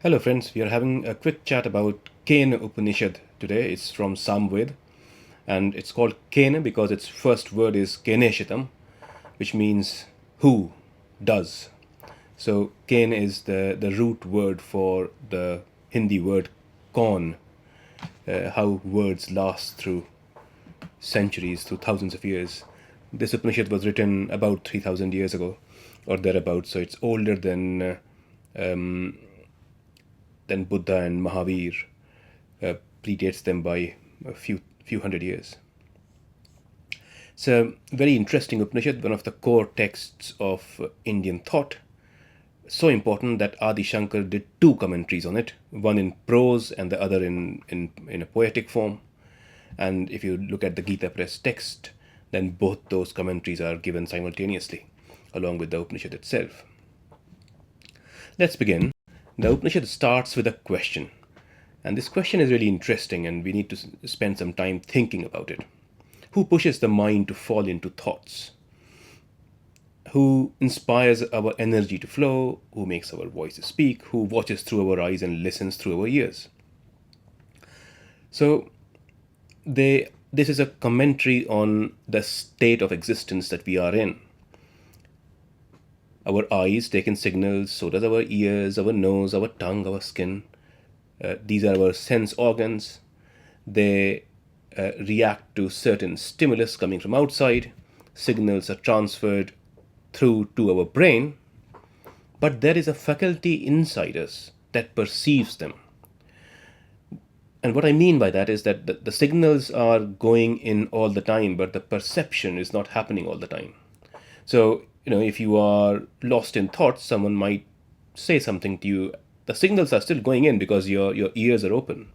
Hello, friends. We are having a quick chat about Kena-Upanishad today. It's from Samved, and it's called Kena because its first word is Keneshitam, which means who, does. So, Ken is the root word for the Hindi word kon, how words last through centuries, through thousands of years. This Upanishad was written about 3,000 years ago or thereabouts, so it's older than Buddha and Mahavir, predates them by a few hundred years. It's a very interesting Upanishad, one of the core texts of Indian thought. So important that Adi Shankar did two commentaries on it, one in prose and the other in a poetic form. And if you look at the Gita Press text, then both those commentaries are given simultaneously, along with the Upanishad itself. Let's begin. The Upanishad starts with a question. And this question is really interesting, and we need to spend some time thinking about it. Who pushes the mind to fall into thoughts? Who inspires our energy to flow? Who makes our voices speak? Who watches through our eyes and listens through our ears? So, this is a commentary on the state of existence that we are in. Our eyes take in signals, so does our ears, our nose, our tongue, our skin. These are our sense organs. They react to certain stimulus coming from outside. Signals are transferred through to our brain, but there is a faculty inside us that perceives them. And what I mean by that is that the signals are going in all the time, but the perception is not happening all the time. So, if you are lost in thoughts, someone might say something to you. The signals are still going in because your ears are open,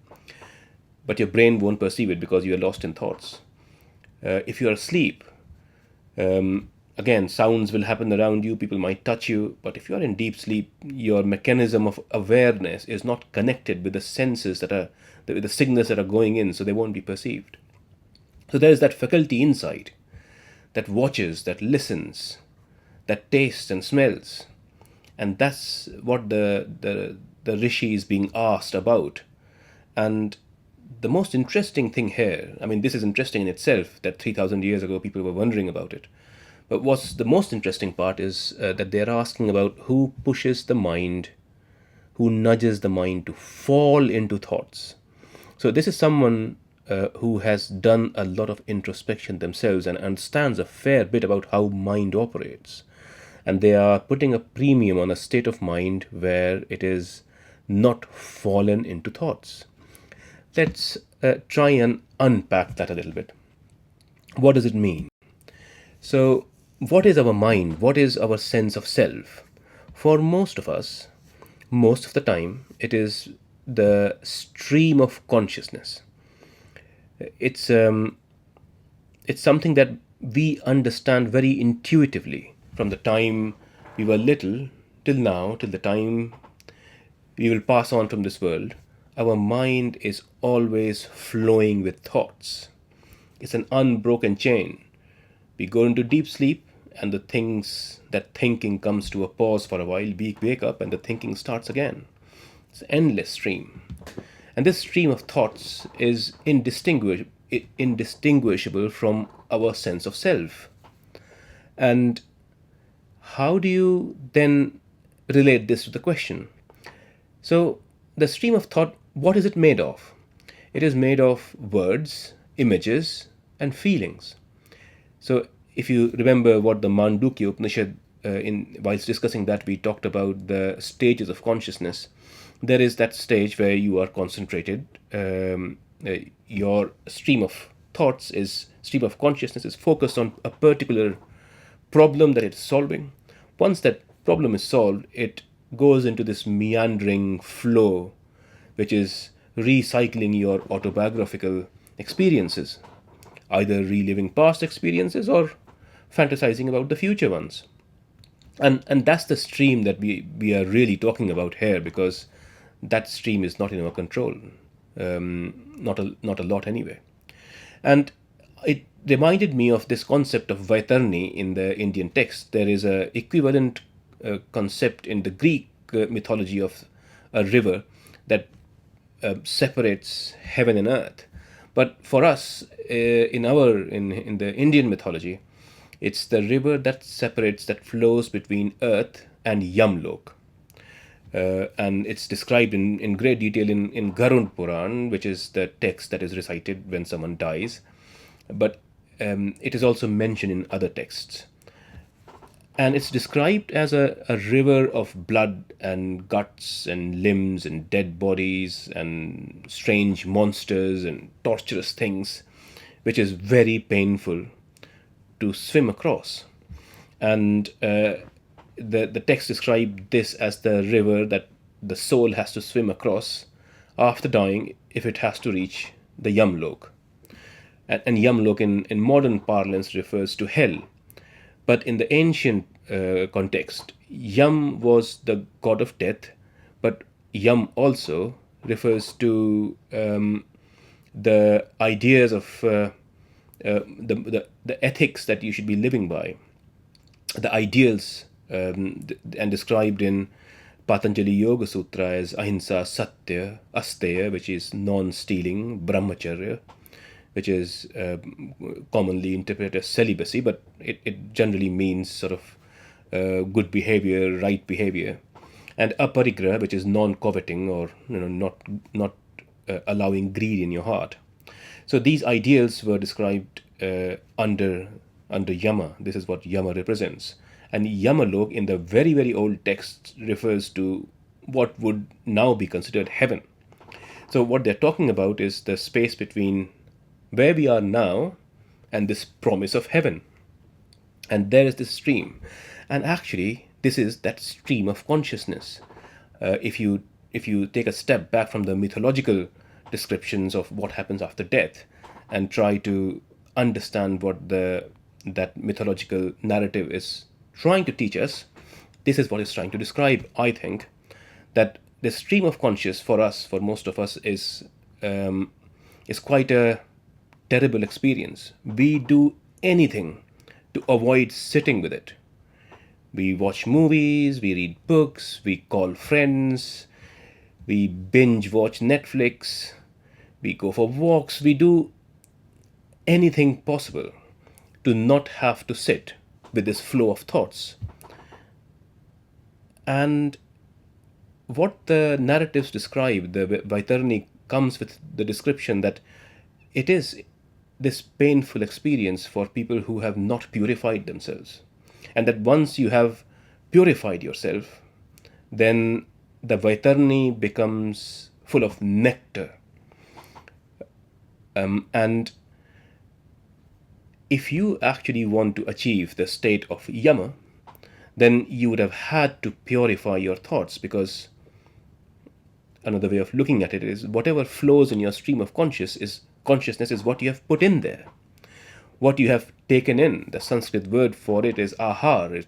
but your brain won't perceive it because you are lost in thoughts. If you are asleep, again, sounds will happen around you, people might touch you, but if you are in deep sleep, your mechanism of awareness is not connected with the senses with the signals that are going in, so they won't be perceived. So there is that faculty inside that watches, that listens, that tastes and smells. And that's what the rishi is being asked about. And the most interesting thing here, this is interesting in itself that 3,000 years ago people were wondering about it. But what's the most interesting part is that they're asking about who pushes the mind, who nudges the mind to fall into thoughts. So this is someone who has done a lot of introspection themselves and understands a fair bit about how mind operates. And they are putting a premium on a state of mind where it is not fallen into thoughts. Let's try and unpack that a little bit. What does it mean? So, what is our mind? What is our sense of self? For most of us, most of the time, it is the stream of consciousness. It's something that we understand very intuitively from the time we were little till now, till the time we will pass on from this world. Our mind is always flowing with thoughts. It's an unbroken chain. We go into deep sleep, and that thinking comes to a pause for a while. We wake up, and the thinking starts again. It's an endless stream. And this stream of thoughts is indistinguishable from our sense of self. And how do you then relate this to the question? So, the stream of thought, what is it made of? It is made of words, images, and feelings. So, if you remember what the Mandukya Upanishad, whilst discussing that, we talked about the stages of consciousness. There is that stage where you are concentrated. Your stream of consciousness is focused on a particular problem that it's solving. Once that problem is solved, it goes into this meandering flow, which is recycling your autobiographical experiences, either reliving past experiences or fantasizing about the future ones. And that's the stream that we are really talking about here, because that stream is not in our control, not a lot anyway. And it reminded me of this concept of Vaitarni in the Indian text. There is a equivalent concept in the Greek mythology of a river that separates heaven and earth. But for us, in the Indian mythology, it's the river that separates, that flows between earth and Yamlok. And it's described in great detail in Garud Puran, which is the text that is recited when someone dies. But it is also mentioned in other texts. And it's described as a river of blood and guts and limbs and dead bodies and strange monsters and torturous things, which is very painful to swim across. And the text described this as the river that the soul has to swim across after dying if it has to reach the Yamlok. And Yamlok in modern parlance refers to hell. But in the ancient context, Yam was the god of death, but Yam also refers to the ideas of the ethics that you should be living by, the ideals, and described in Patanjali Yoga Sutra as Ahimsa, Satya, Asteya, which is non-stealing, Brahmacharya, which is commonly interpreted as celibacy, but it generally means sort of good behavior, right behavior, and aparigraha, which is non-coveting, or not allowing greed in your heart. So these ideals were described under Yama. This is what Yama represents, and Yamalok in the very very old text refers to what would now be considered heaven. So what they're talking about is the space between where we are now and this promise of heaven. And there is this stream, and actually this is that stream of consciousness. If you take a step back from the mythological descriptions of what happens after death and try to understand what that mythological narrative is trying to teach us, this is what it's trying to describe. I think that the stream of conscious for us, for most of us, is quite a terrible experience. We do anything to avoid sitting with it. We watch movies, we read books, we call friends, we binge watch Netflix, we go for walks, we do anything possible to not have to sit with this flow of thoughts. And what the narratives describe, the Vaitarni comes with the description that it is this painful experience for people who have not purified themselves. And that once you have purified yourself, then the Vaitarni becomes full of nectar. And if you actually want to achieve the state of Yama, then you would have had to purify your thoughts, because another way of looking at it is whatever flows in your stream of consciousness is what you have put in there, what you have taken in. The Sanskrit word for it is ahar.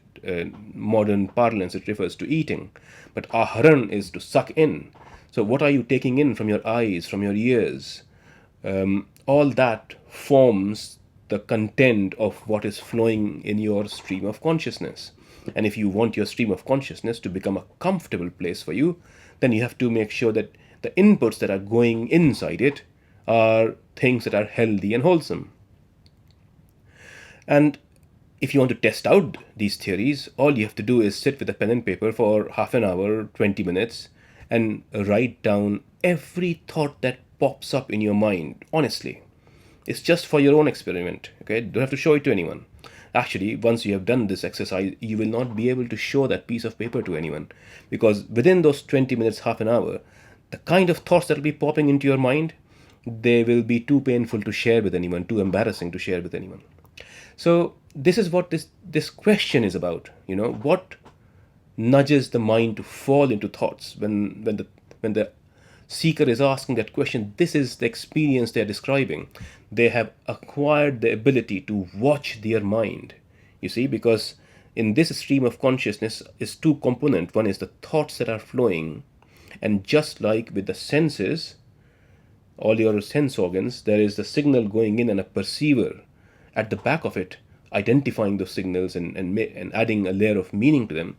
Modern parlance, it refers to eating, but aharan is to suck in. So what are you taking in from your eyes, from your ears? All that forms the content of what is flowing in your stream of consciousness. And if you want your stream of consciousness to become a comfortable place for you, then you have to make sure that the inputs that are going inside it are things that are healthy and wholesome. And if you want to test out these theories, all you have to do is sit with a pen and paper for half an hour, 20 minutes, and write down every thought that pops up in your mind, honestly. It's just for your own experiment, okay? Don't have to show it to anyone. Actually, once you have done this exercise, you will not be able to show that piece of paper to anyone, because within those 20 minutes, half an hour, the kind of thoughts that will be popping into your mind, they will be too painful to share with anyone, too embarrassing to share with anyone. So this is what this question is about. What nudges the mind to fall into thoughts when the seeker is asking that question? This is the experience they are describing. They have acquired the ability to watch their mind, you see, because in this stream of consciousness is two components. One is the thoughts that are flowing, and just like with the senses, all your sense organs, there is the signal going in and a perceiver at the back of it, identifying those signals and adding a layer of meaning to them.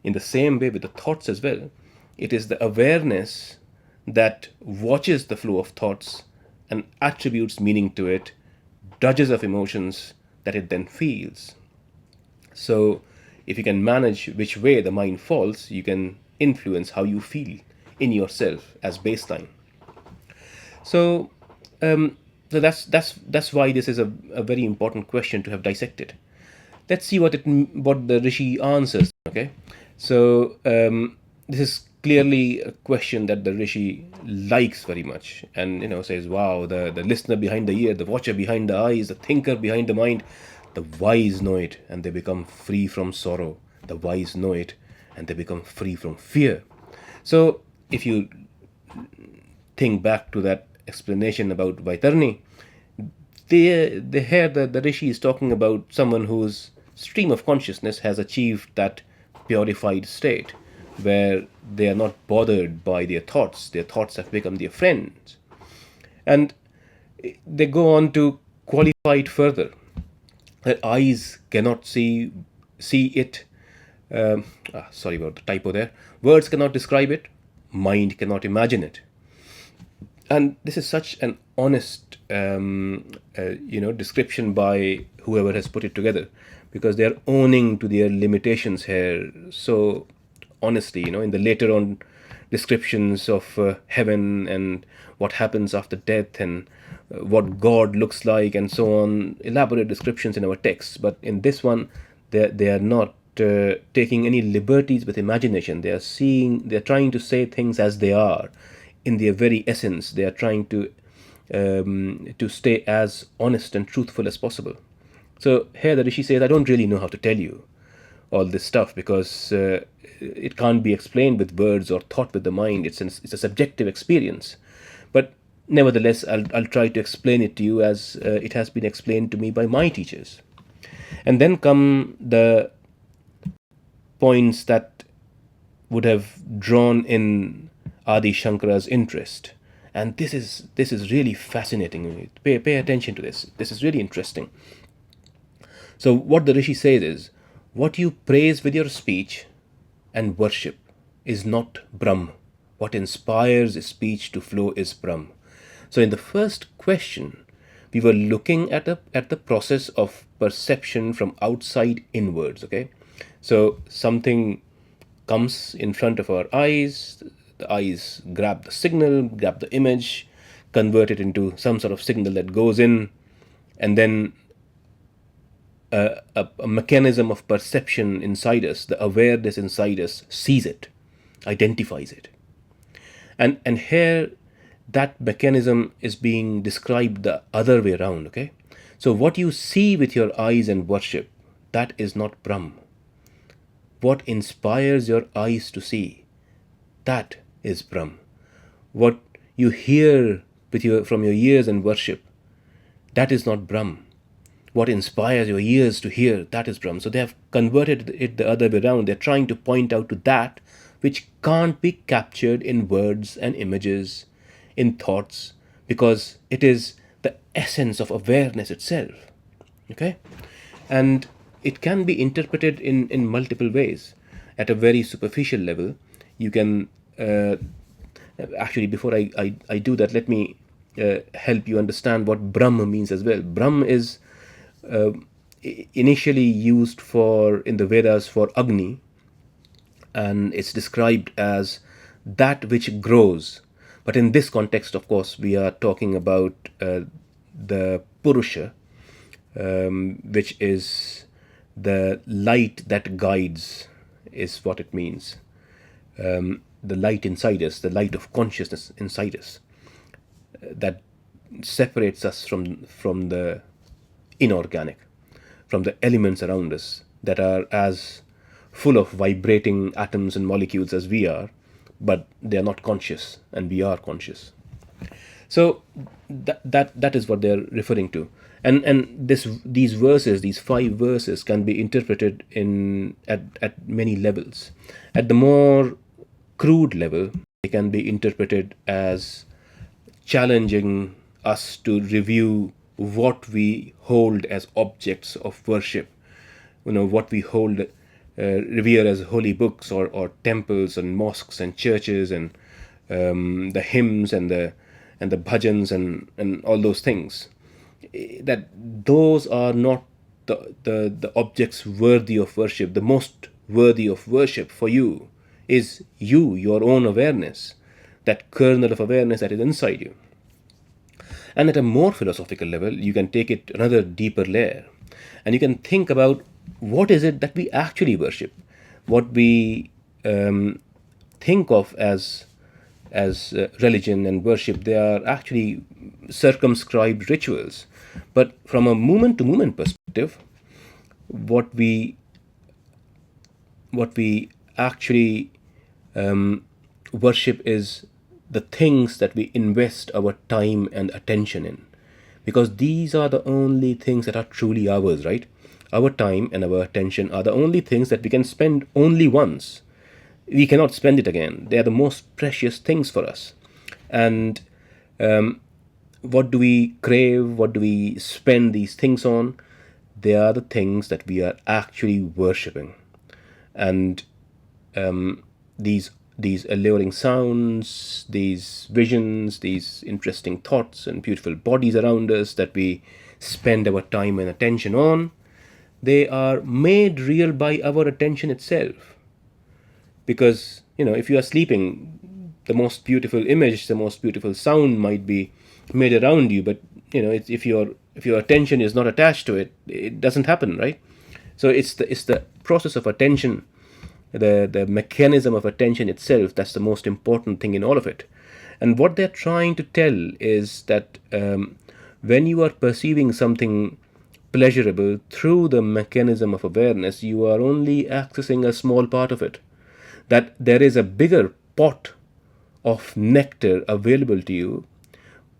In the same way with the thoughts as well, It is the awareness that watches the flow of thoughts and attributes meaning to it, dodges of emotions that it then feels. So, if you can manage which way the mind falls, you can influence how you feel in yourself as baseline. So, um, so that's why this is a very important question to have dissected. Let's see what the rishi answers. Okay, so this is clearly a question that the rishi likes very much, and says, "Wow, the listener behind the ear, the watcher behind the eyes, the thinker behind the mind, the wise know it, and they become free from sorrow. The wise know it, and they become free from fear." So, if you think back to that explanation about Vaitarni, they hear the rishi is talking about someone whose stream of consciousness has achieved that purified state where they are not bothered by their thoughts have become their friends. And they go on to qualify it further. Their eyes cannot see it. Sorry about the typo there. Words cannot describe it. Mind cannot imagine it. And this is such an honest description by whoever has put it together, because they are owning to their limitations here so honestly. In the later on descriptions of heaven and what happens after death and what God looks like and so on, elaborate descriptions in our texts. But in this one, they are not taking any liberties with imagination. They are trying to say things as they are in their very essence. They are trying to stay as honest and truthful as possible. So here the rishi says, I don't really know how to tell you all this stuff, because it can't be explained with words or thought with the mind. It's a subjective experience. But nevertheless, I'll try to explain it to you as it has been explained to me by my teachers. And then come the points that would have drawn in Adi Shankara's interest. And this is really fascinating. Pay attention to this. This is really interesting. So what the rishi says is, what you praise with your speech and worship is not Brahm. What inspires speech to flow is Brahm. So in the first question, we were looking at the process of perception from outside inwards. Okay, so something comes in front of our eyes. The eyes grab the signal, grab the image, convert it into some sort of signal that goes in, and then a mechanism of perception inside us, the awareness inside us, sees it, identifies it. And here that mechanism is being described the other way around. Okay, so what you see with your eyes and worship, that is not Brahm. What inspires your eyes to see, that is Brahm. What you hear from your ears and worship, that is not Brahm. What inspires your ears to hear, that is Brahm. So they have converted it the other way around. They're trying to point out to that which can't be captured in words and images, in thoughts, because it is the essence of awareness itself. Okay? And it can be interpreted in multiple ways. At a very superficial level, you can actually, before I do that, let me help you understand what Brahm means as well. Brahm is initially used in the Vedas for Agni, and it's described as that which grows. But in this context, of course, we are talking about the Purusha, which is the light that guides, is what it means. The light inside us, the light of consciousness inside us, that separates us from the inorganic, from the elements around us that are as full of vibrating atoms and molecules as we are, but they are not conscious, and we are conscious. So that is what they're referring to. And these verses, these 5 verses, can be interpreted at many levels. At the more crude level, they can be interpreted as challenging us to review what we hold as objects of worship, what we hold revere as holy books, or temples and mosques and churches, and the hymns and the bhajans and all those things, that those are not the objects worthy of worship. The most worthy of worship for you is you, your own awareness, that kernel of awareness that is inside you. And at a more philosophical level, you can take it another deeper layer, and you can think about what is it that we actually worship, what we think of as religion and worship. They are actually circumscribed rituals, but from a moment to moment perspective, what we actually worship is the things that we invest our time and attention in, because these are the only things that are truly ours, right? Our time and our attention are the only things that we can spend only once. We cannot spend it again. They are the most precious things for us. And what do we crave? What do we spend these things on? They are the things that we are actually worshipping. And these alluring sounds, these visions, these interesting thoughts and beautiful bodies around us that we spend our time and attention on, they are made real by our attention itself. Because, if you are sleeping, the most beautiful image, the most beautiful sound might be made around you, but if your attention is not attached to it, it doesn't happen, right? So it's the process of attention, the mechanism of attention itself, that's the most important thing in all of it. And what they're trying to tell is that when you are perceiving something pleasurable through the mechanism of awareness, you are only accessing a small part of it. That there is a bigger pot of nectar available to you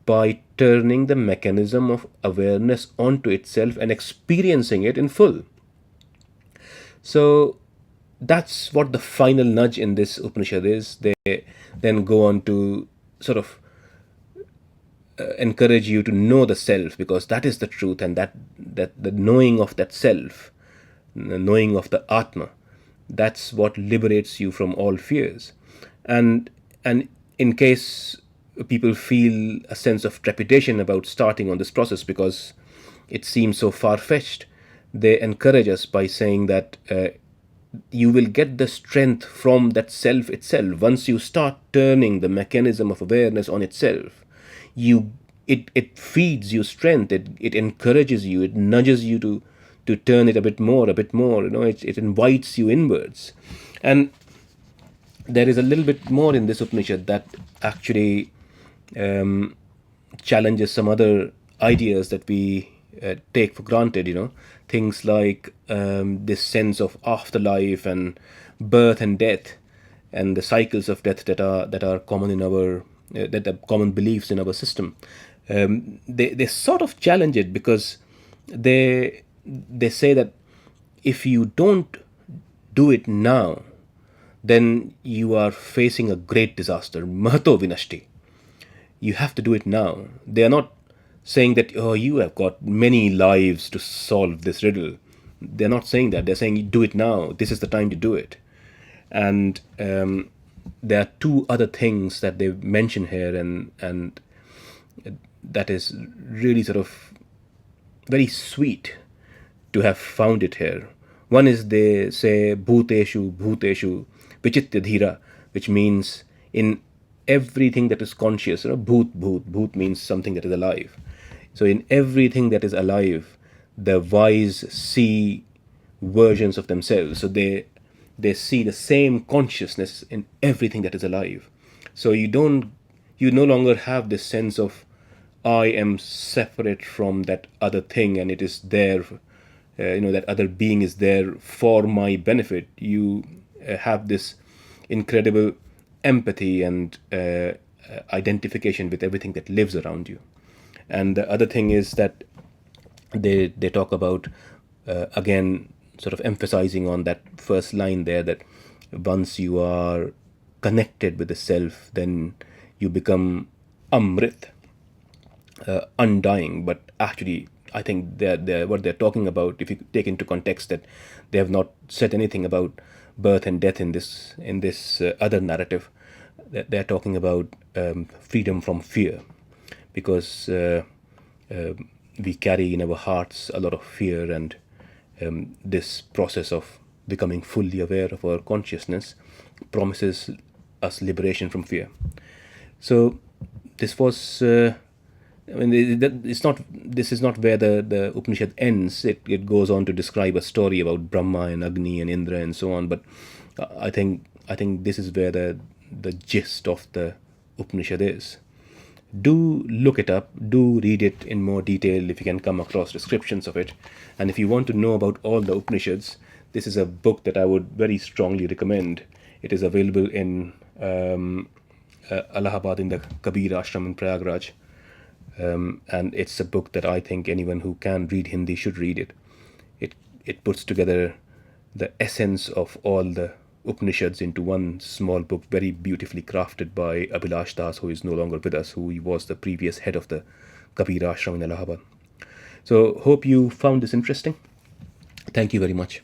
by turning the mechanism of awareness onto itself and experiencing it in full. So that's what the final nudge in this Upanishad is. They then go on to sort of encourage you to know the self, because that is the truth, and that the knowing of that self, the knowing of the Atma, that's what liberates you from all fears. And in case people feel a sense of trepidation about starting on this process because it seems so far-fetched, they encourage us by saying that you will get the strength from that self itself. Once you start turning the mechanism of awareness on itself, it feeds you strength, it encourages you, it nudges you to turn it a bit more. It invites you inwards. And there is a little bit more in this Upanishad that actually challenges some other ideas that we take for granted, things like this sense of afterlife and birth and death, and the cycles of death that are common in our that are common beliefs in our system. They sort of challenge it, because they say that if you don't do it now, then you are facing a great disaster. Mahato vinashti. You have to do it now. They are not saying that, oh, you have got many lives to solve this riddle. They're not saying that. They're saying, do it now. This is the time to do it. And there are two other things that they mention here, and that is really sort of very sweet to have found it here. One is, they say, bhuteshu vichitya dhira, which means in everything that is conscious. Bhoot means something that is alive. So in everything that is alive, the wise see versions of themselves. So they see the same consciousness in everything that is alive. So you no longer have this sense of, I am separate from that other thing and it is there, that other being is there for my benefit. You have this incredible empathy and identification with everything that lives around you. And the other thing is that they talk about, again, sort of emphasizing on that first line there, that once you are connected with the self, then you become amrit, undying. But actually, I think what they're talking about, if you take into context that they have not said anything about birth and death in this other narrative, that they're talking about freedom from fear, because we carry in our hearts a lot of fear, and this process of becoming fully aware of our consciousness promises us liberation from fear. So this was, I mean, it's not. This is not where the Upanishad ends. It goes on to describe a story about Brahma and Agni and Indra and so on. But I think this is where the gist of the Upanishad is. Do look it up. Do read it in more detail if you can come across descriptions of it. And if you want to know about all the Upanishads, this is a book that I would very strongly recommend. It is available in Allahabad in the Kabir Ashram in Prayagraj. And it's a book that I think anyone who can read Hindi should read it. It puts together the essence of all the Upanishads into one small book, very beautifully crafted by Abhilash Das, who is no longer with us, who was the previous head of the Kabir Ashram in Allahabad. So hope you found this interesting. Thank you very much.